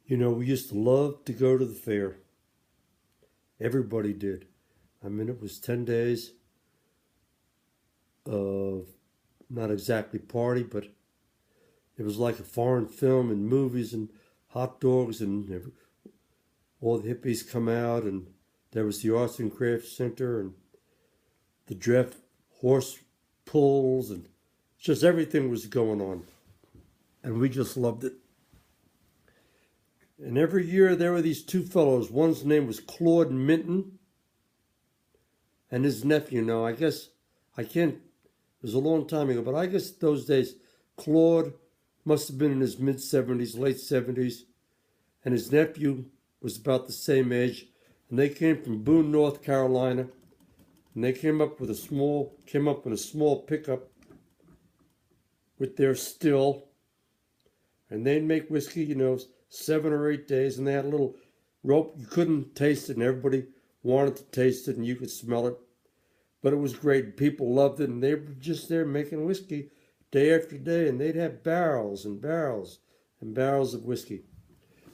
You know, we used to love to go to the fair. Everybody did. I mean, it was 10 days of not exactly party, but it was like a foreign film and movies and hot dogs and all the hippies come out, and there was the Arts and Crafts Center and the draft horse pulls, and just everything was going on. And we just loved it. And every year there were these two fellows. One's name was Claude Minton, and his nephew. Now, I guess, it was a long time ago, but I guess those days, Claude must have been in his mid-70s, late 70s, and his nephew was about the same age, and they came from Boone, North Carolina, and they came up in a small pickup with their still, and they'd make whiskey, 7 or 8 days, and they had a little rope. You couldn't taste it, and everybody wanted to taste it, and you could smell it. But it was great. People loved it, and they were just there making whiskey day after day, and they'd have barrels and barrels and barrels of whiskey.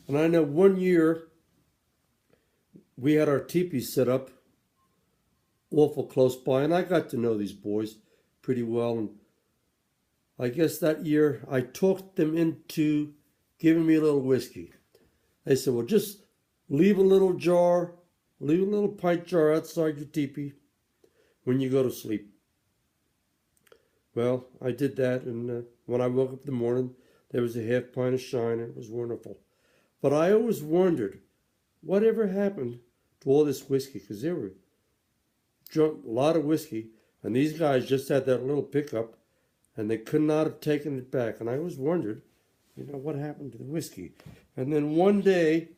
And I know one year we had our teepee set up awful close by, and I got to know these boys pretty well. And I guess that year I talked them into giving me a little whiskey. They said, well, just leave a little pint jar outside your teepee when you go to sleep. Well, I did that, and when I woke up in the morning, there was a half pint of shine, and it was wonderful. But I always wondered, whatever happened to all this whiskey? Because they were drunk a lot of whiskey, and these guys just had that little pickup, and they could not have taken it back. And I always wondered, what happened to the whiskey? And then one day,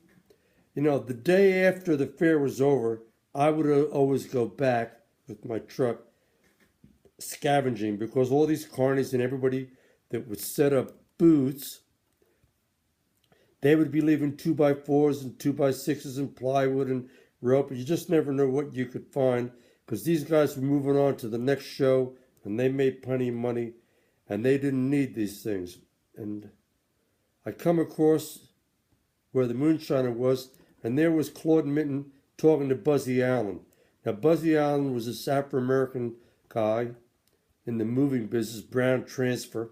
the day after the fair was over, I would always go back with my truck scavenging, because all these carnies and everybody that would set up booths, they would be leaving 2x4s and 2x6s and plywood and rope. You just never know what you could find, because these guys were moving on to the next show, and they made plenty of money, and they didn't need these things. And I come across where the moonshiner was, and there was Claude Minton talking to Buzzy Allen. Now, Buzzy Allen was this Afro-American guy in the moving business, Brown Transfer.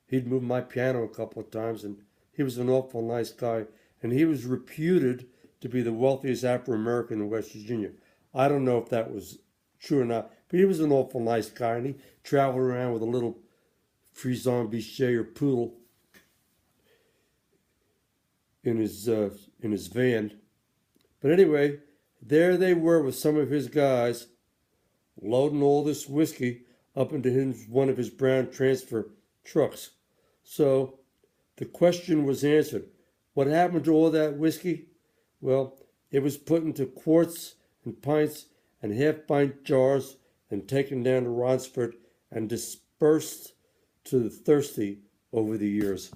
He'd moved my piano a couple of times, and he was an awful nice guy. And he was reputed to be the wealthiest Afro-American in West Virginia. I don't know if that was true or not, but he was an awful nice guy, and he traveled around with a little Frison Bichet or poodle in his van. But anyway, there they were with some of his guys loading all this whiskey up into one of his Brown Transfer trucks. So the question was answered. What happened to all that whiskey? Well, it was put into quarts and pints and half-pint jars and taken down to Ronsford and dispersed to the thirsty over the years.